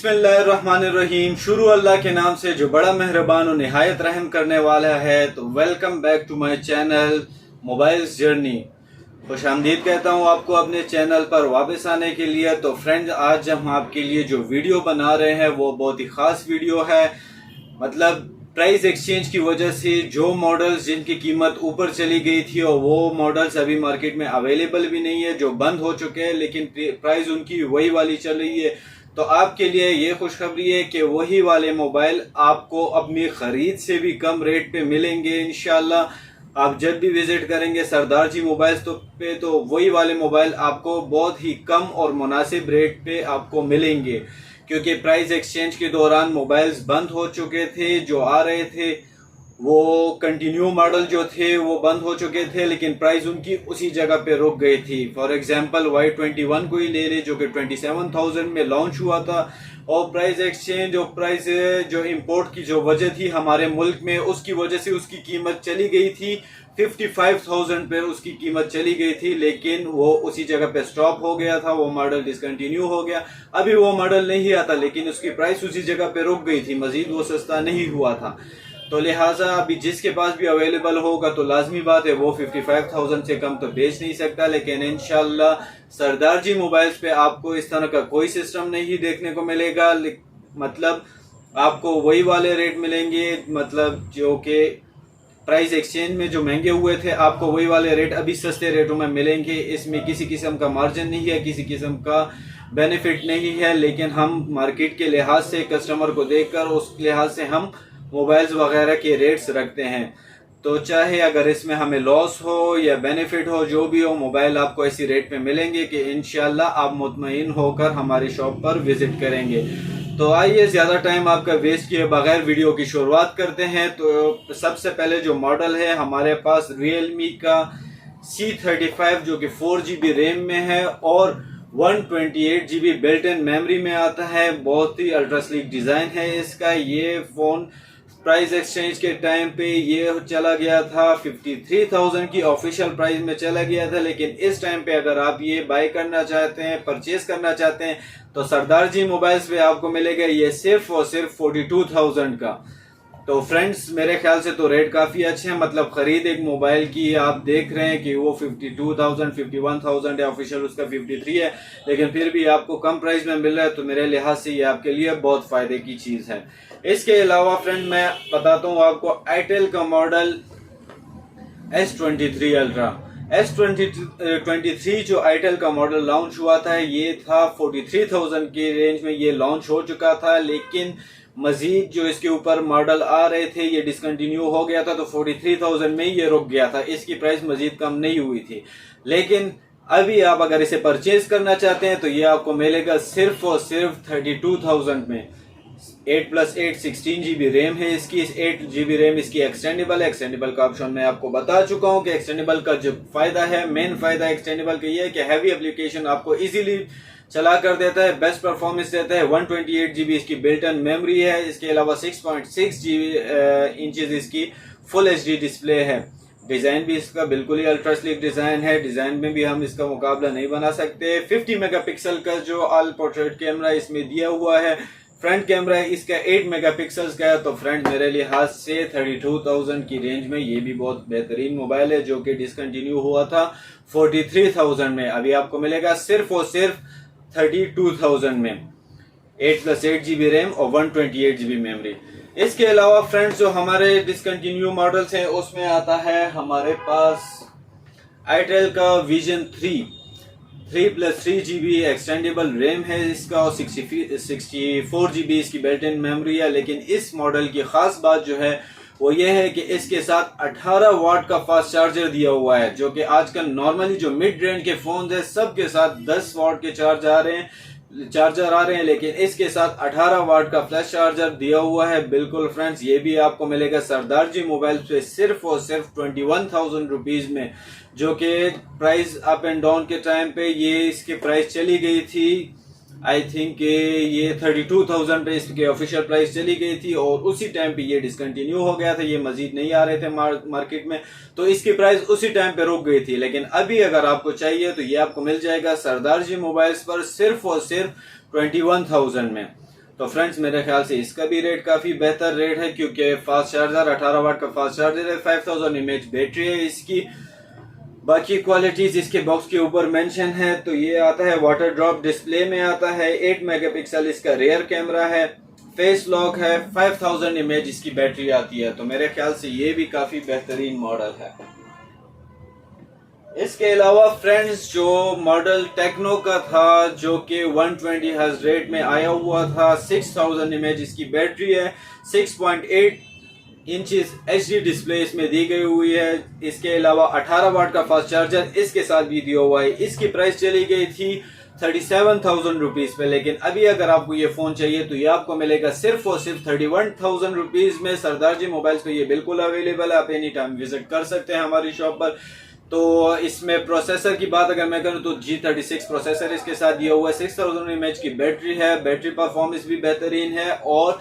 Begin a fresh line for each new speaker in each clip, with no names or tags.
बिस्मिल्लाहिर्रहमानिर्रहीम। शुरू अल्लाह के नाम से जो बड़ा मेहरबान और निहायत रहम करने वाला है। तो welcome back to my channel mobiles journey. खुश आमदीद कहता हूँ आपको अपने चैनल पर वापस आने के लिए। तो फ्रेंड्स, आज हम आपके लिए जो वीडियो बना रहे हैं वो बहुत ही ख़ास वीडियो है। मतलब प्राइस एक्सचेंज की वजह से जो मॉडल्स जिनकी कीमत ऊपर चली गई थी और वो मॉडल्स अभी मार्केट में अवेलेबल भी नहीं है, जो बंद हो चुके हैं, लेकिन प्राइस उनकी वही वाली चल रही है। तो आपके लिए ये खुशखबरी है कि वही वाले मोबाइल आपको अपनी खरीद से भी कम रेट पे मिलेंगे इंशाल्लाह। आप जब भी विजिट करेंगे सरदार जी मोबाइल्स तो वही वाले मोबाइल आपको बहुत ही कम और मुनासिब रेट पे आपको मिलेंगे, क्योंकि प्राइस एक्सचेंज के दौरान मोबाइल्स बंद हो चुके थे। जो आ रहे थे वो कंटिन्यू मॉडल जो थे वो बंद हो चुके थे, लेकिन प्राइस उनकी उसी जगह पे रुक गई थी। फॉर एग्जांपल Y21 को ही ले ले, जो कि 27,000 में लॉन्च हुआ था। और प्राइस एक्सचेंज और प्राइस जो इंपोर्ट की जो वजह थी हमारे मुल्क में, उसकी वजह से उसकी कीमत चली गई थी 55,000 पे उसकी कीमत चली गई थी, लेकिन वो उसी जगह पे स्टॉप हो गया था। वो मॉडल डिसकंटिन्यू हो गया। अभी वो मॉडल नहीं आता, लेकिन उसकी प्राइस उसी जगह पे रुक गई थी, मजीद वो सस्ता नहीं हुआ था। तो लिहाजा अभी जिसके पास भी अवेलेबल होगा तो लाजमी बात है वो 55,000 से कम तो बेच नहीं सकता। लेकिन इंशाल्लाह सरदार जी मोबाइल्स पे आपको इस तरह का कोई सिस्टम नहीं देखने को मिलेगा। मतलब आपको वही वाले रेट मिलेंगे, मतलब जो कि प्राइस एक्सचेंज में जो महंगे हुए थे आपको वही वाले रेट अभी सस्ते रेटों में मिलेंगे। इसमें किसी किस्म का मार्जिन नहीं है, किसी किस्म का बेनिफिट नहीं है। लेकिन हम मार्केट के लिहाज से, कस्टमर को देखकर उस लिहाज से हम मोबाइल्स वगैरह के रेट्स रखते हैं। तो चाहे अगर इसमें हमें लॉस हो या बेनिफिट हो, जो भी हो, मोबाइल आपको ऐसी रेट पे मिलेंगे कि इंशाल्लाह आप मुतमईन होकर हमारी शॉप पर विजिट करेंगे। तो आइए ज़्यादा टाइम आपका वेस्ट किए बगैर वीडियो की शुरुआत करते हैं। तो सबसे पहले जो मॉडल है हमारे पास Realme का C35, जो कि 4GB रैम में है और 128GB बिल्ट इन मेमोरी में आता है। बहुत ही अल्ट्रा स्लीक डिज़ाइन है इसका। ये फ़ोन प्राइस एक्सचेंज के टाइम पे ये चला गया था 53,000 की ऑफिशियल प्राइस में चला गया था। लेकिन इस टाइम पे अगर आप ये बाय करना चाहते हैं, परचेज करना चाहते हैं, तो सरदार जी मोबाइल्स पे आपको मिलेगा ये सिर्फ और सिर्फ 42,000 का। तो फ्रेंड्स, मेरे ख्याल से तो रेट काफ़ी अच्छे हैं। मतलब खरीद एक मोबाइल की आप देख रहे हैं कि वो 52,000 51,000 है, ऑफिशियल उसका 53 है, लेकिन फिर भी आपको कम प्राइस में मिल रहा है। तो मेरे लिहाज से ये आपके लिए बहुत फ़ायदे की चीज़ है। इसके अलावा फ्रेंड मैं बताता हूँ आपको आईटेल का मॉडल S23 अल्ट्रा। S23 जो आईटेल का मॉडल लॉन्च हुआ था ये था 43,000 की रेंज में ये लॉन्च हो चुका था, लेकिन मजीद जो इसके ऊपर मॉडल आ रहे थे ये डिसकंटिन्यू हो गया था, तो 43,000 में ये रुक गया था। इसकी प्राइस मजीद कम नहीं हुई थी। लेकिन अभी आप अगर इसे परचेज करना चाहते हैं तो ये आपको मिलेगा सिर्फ और सिर्फ 32,000 में। 8+8 16GB रैम है इसकी। 8GB रैम इसकी एक्सटेंडेबल है। एक्सटेंडेबल का ऑप्शन मैं आपको बता चुका हूं कि एक्सटेंडेबल का जो फायदा है, मेन फायदा एक्सटेंडेबल का ये है कि हैवी एप्लीकेशन आपको इजीली चला कर देता है, बेस्ट परफॉर्मेंस देता है। 128GB इसकी बिल्ट इन मेमोरी है। इसके अलावा 6.6 इंचेस इसकी फुल HD डिस्प्ले है। डिजाइन भी इसका बिल्कुल ही अल्ट्रा स्लिक डिजाइन है। डिजाइन में भी हम इसका मुकाबला नहीं बना सकते। 50 मेगापिक्सल का जो ऑल पोर्ट्रेट कैमरा इसमें दिया हुआ है। फ्रंट कैमरा इसका 8 मेगापिक्सल्स का है। तो फ्रेंड, मेरे लिहाज से 32,000 की रेंज में ये भी बहुत बेहतरीन मोबाइल है, जो कि डिसकंटिन्यू हुआ था 43,000 में। अभी आपको मिलेगा सिर्फ और सिर्फ 32,000 में। 8+8GB रैम और 128GB मेमोरी। इसके अलावा फ्रेंड्स, जो हमारे डिसकंटिन्यू मॉडल्स हैं उसमें आता है हमारे पास आईटेल का विजन 3+3GB एक्सटेंडेबल रैम है इसका और 64GB इसकी बिल्ट इन मेमोरी है। लेकिन इस मॉडल की खास बात जो है वो ये है कि इसके साथ 18 वाट का फास्ट चार्जर दिया हुआ है, जो कि आजकल नॉर्मली जो मिड रेंज के फोन है सबके साथ 10 वाट के चार्जर आ रहे हैं, लेकिन इसके साथ 18 वाट का फ्लैश चार्जर दिया हुआ है। बिल्कुल फ्रेंड्स, ये भी आपको मिलेगा सरदार जी मोबाइल पे सिर्फ और सिर्फ 21,000 रुपीज में, जो कि प्राइस अप एंड डाउन के टाइम पे ये इसकी प्राइस चली गई थी। आई थिंक ये 32,000 पे इसकी ऑफिशियल प्राइस चली गई थी और उसी टाइम पे ये डिसकंटिन्यू हो गया था। ये मजीद नहीं आ रहे थे मार्केट में, तो इसकी प्राइस उसी टाइम पे रुक गई थी। लेकिन अभी अगर आपको चाहिए तो ये आपको मिल जाएगा सरदार जी मोबाइल्स पर सिर्फ और सिर्फ 21,000 में। तो फ्रेंड्स मेरे ख्याल से इसका भी रेट काफी बेहतर रेट है, क्योंकि फास्ट चार्जर 18 वाट का फास्ट चार्जर है, 5000 mAh बैटरी है इसकी। बाकी क्वालिटीज इसके बॉक्स के ऊपर मेंशन है। तो ये आता है वाटर ड्रॉप डिस्प्ले में आता है, 8 मेगापिक्सल इसका रियर कैमरा है, फेस लॉक है, 5000 mAh इसकी बैटरी आती है। तो मेरे ख्याल से ये भी काफी बेहतरीन मॉडल है। इसके अलावा फ्रेंड्स जो मॉडल टेक्नो का था जो कि 120 हर्ट्ज रेट में आया हुआ था, 6000 mAh इसकी बैटरी है, 6.8 इंचेस HD डिस्प्ले इसमें दी गई हुई है। इसके अलावा 18 वाट का फास्ट चार्जर इसके साथ भी दिया हुआ है। इसकी प्राइस चली गई थी 37,000 रुपीज पे, लेकिन अभी अगर आपको ये फोन चाहिए तो ये आपको मिलेगा सिर्फ और सिर्फ 31,000 रुपीज में। सरदार जी मोबाइल्स पे ये बिल्कुल अवेलेबल है, आप एनी टाइम विजिट कर सकते हैं हमारी शॉप पर। तो इसमें प्रोसेसर की बात अगर मैं करूं तो G36 प्रोसेसर इसके साथ दिया हुआ है, 6000 mAh की बैटरी है, बैटरी परफॉर्मेंस भी बेहतरीन है, और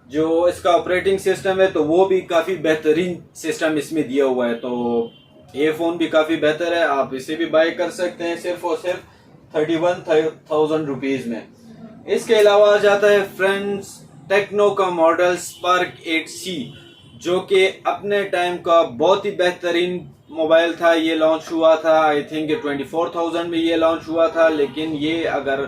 जो इसका ऑपरेटिंग सिस्टम है तो वो भी काफी बेहतरीन सिस्टम इसमें दिया हुआ है। तो ये फोन भी काफी बेहतर है, आप इसे भी बाय कर सकते हैं सिर्फ और सिर्फ 31,000 रुपीज में। इसके अलावा आ जाता है फ्रेंड्स टेक्नो का मॉडल स्पार्क 8C, जो कि अपने टाइम का बहुत ही बेहतरीन मोबाइल था। ये लॉन्च हुआ था आई थिंक 24,000 में ये लॉन्च हुआ था, लेकिन ये अगर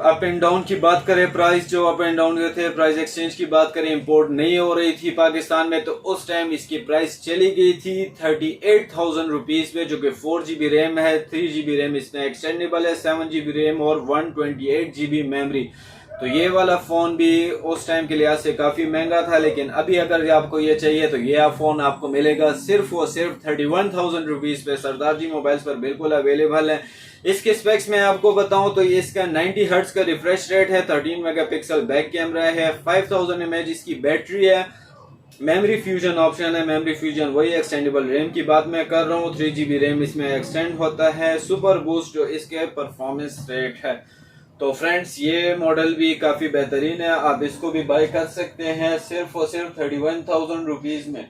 अप एंड डाउन की बात करें, प्राइस जो अप एंड डाउन थे, प्राइस एक्सचेंज की बात करें, इंपोर्ट नहीं हो रही थी पाकिस्तान में, तो उस टाइम इसकी प्राइस चली गई थी 38,000 रुपीज पे, जो कि 4GB रैम है, 3GB रैम इसमें एक्सटेंडेबल है, 7GB रैम और 128GB मेमोरी। तो ये वाला फोन भी उस टाइम के लिहाज से काफी महंगा था, लेकिन अभी अगर आपको ये चाहिए तो ये फोन आपको मिलेगा सिर्फ और सिर्फ 31,000 रुपीज पे। सरदार जी मोबाइल्स पर बिल्कुल अवेलेबल है। इसके स्पेक्स में आपको बताऊं तो ये इसका 90 हर्ट्ज का रिफ्रेश रेट है, 13 मेगापिक्सल बैक कैमरा है, 5000 mAh इसकी बैटरी है, मेमोरी फ्यूजन ऑप्शन है, मेमोरी फ्यूजन वही एक्सटेंडेबल रैम की बात मैं कर रहा हूँ, 3GB रैम इसमें एक्सटेंड होता है, सुपर बूस्ट जो इसके परफॉर्मेंस रेट है। तो फ्रेंड्स ये मॉडल भी काफी बेहतरीन है, आप इसको भी बाय कर सकते हैं सिर्फ और सिर्फ 31,000 रुपीज में।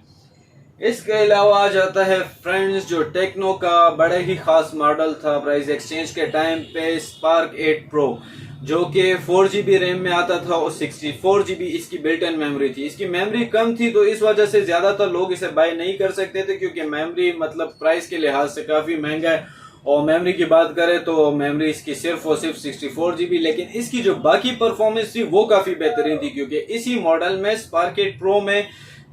इसके अलावा आ जाता है फ्रेंड्स जो टेक्नो का बड़े ही खास मॉडल था प्राइस एक्सचेंज के टाइम पे, स्पार्क 8 प्रो, जो कि 4GB रैम में आता था और 64GB इसकी बिल्ट इन मेमोरी थी। इसकी मेमोरी कम थी तो इस वजह से ज्यादातर लोग इसे बाय नहीं कर सकते थे, क्योंकि मेमोरी मतलब प्राइस के लिहाज से काफी महंगा है। और मेमोरी की बात करें तो मेमोरी इसकी सिर्फ और सिर्फ 64GB, लेकिन इसकी जो बाकी परफॉर्मेंस थी वो काफी बेहतरीन थी, क्योंकि इसी मॉडल में स्पार्क 8 प्रो में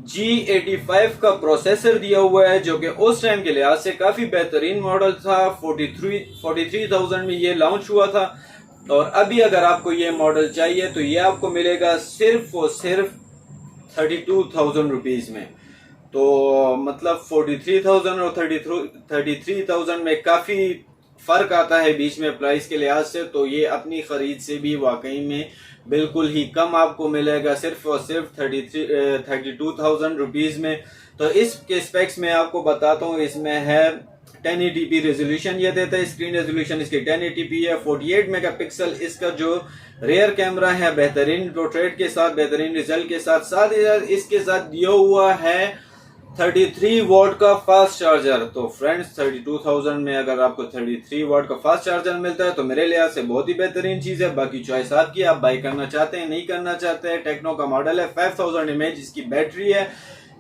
G85 का प्रोसेसर दिया हुआ है, जो कि उस टाइम के लिहाज से काफी बेहतरीन मॉडल था। 43,000 में ये लॉन्च हुआ था, और अभी अगर आपको ये मॉडल चाहिए तो ये आपको मिलेगा सिर्फ और सिर्फ 32,000 रुपीज में। तो मतलब 43,000 और 33,000 में काफी फर्क आता है बीच में प्राइस के लिहाज से। तो ये अपनी खरीद से भी वाकई में बिल्कुल ही कम आपको मिलेगा, सिर्फ और सिर्फ 32,000 रुपीज में। तो इसके स्पेक्स में आपको बताता हूँ, इसमें है 1080p रेजोल्यूशन ये देता है, स्क्रीन रेजोल्यूशन इसकी 1080p है, 48 मेगापिक्सल इसका जो रेयर कैमरा है, बेहतरीन पोर्ट्रेट के साथ, बेहतरीन रिजल्ट के साथ, साथ ही इसके साथ दिया हुआ है 33 वॉट का फास्ट चार्जर। तो फ्रेंड्स 32,000 में अगर आपको 33 वॉट का फास्ट चार्जर मिलता है तो मेरे लिहाज से बहुत ही बेहतरीन चीज है। बाकी चॉइस आपकी, आप बाई करना चाहते हैं नहीं करना चाहते हैं। टेक्नो का मॉडल है, 5000 mAh इसकी बैटरी है।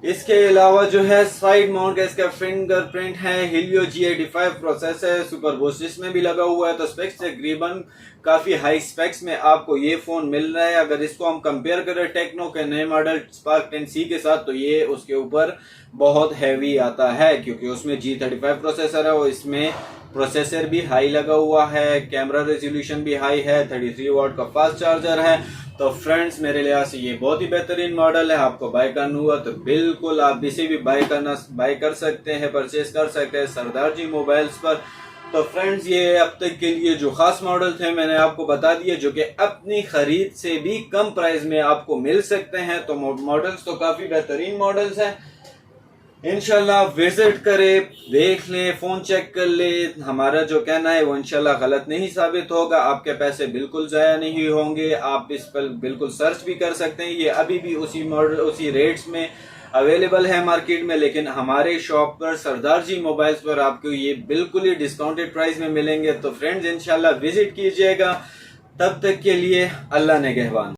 इसके अलावा जो है साइड माउंट का इसका फिंगरप्रिंट है, Helio G85 प्रोसेसर है, सुपर बूस्ट इसमें भी लगा हुआ है। तो स्पेक्स तकरीबन काफी हाई स्पेक्स में आपको ये फोन मिल रहा है। अगर इसको हम कंपेयर करें टेक्नो के नए मॉडल स्पार्क 10C के साथ तो ये उसके ऊपर बहुत हैवी आता है, क्योंकि उसमें G35 प्रोसेसर है और इसमें प्रोसेसर भी हाई लगा हुआ है, कैमरा रेजोल्यूशन भी हाई है, 33 वॉट का फास्ट चार्जर है। तो फ्रेंड्स मेरे लिहाज से ये बहुत ही बेहतरीन मॉडल है। आपको बाय करना हुआ तो बिल्कुल आप इसे भी बाय कर सकते हैं, परचेज कर सकते हैं सरदार जी मोबाइल्स पर। तो फ्रेंड्स ये अब तक के लिए जो खास मॉडल थे मैंने आपको बता दिए, जो कि अपनी खरीद से भी कम प्राइस में आपको मिल सकते हैं। तो मॉडल्स तो काफी बेहतरीन मॉडल्स हैं, इंशाल्लाह विजिट करें, देख लें, फोन चेक कर ले। हमारा जो कहना है वो इंशाल्लाह गलत नहीं साबित होगा, आपके पैसे बिल्कुल जाया नहीं होंगे। आप इस पर बिल्कुल सर्च भी कर सकते हैं, ये अभी भी उसी मॉडल उसी रेट्स में अवेलेबल है मार्केट में, लेकिन हमारे शॉप पर सरदार जी मोबाइल्स पर आपको ये बिल्कुल ही डिस्काउंटेड प्राइस में मिलेंगे। तो फ्रेंड्स इंशाल्लाह विजिट कीजिएगा। तब तक के लिए अल्लाह निगहबान।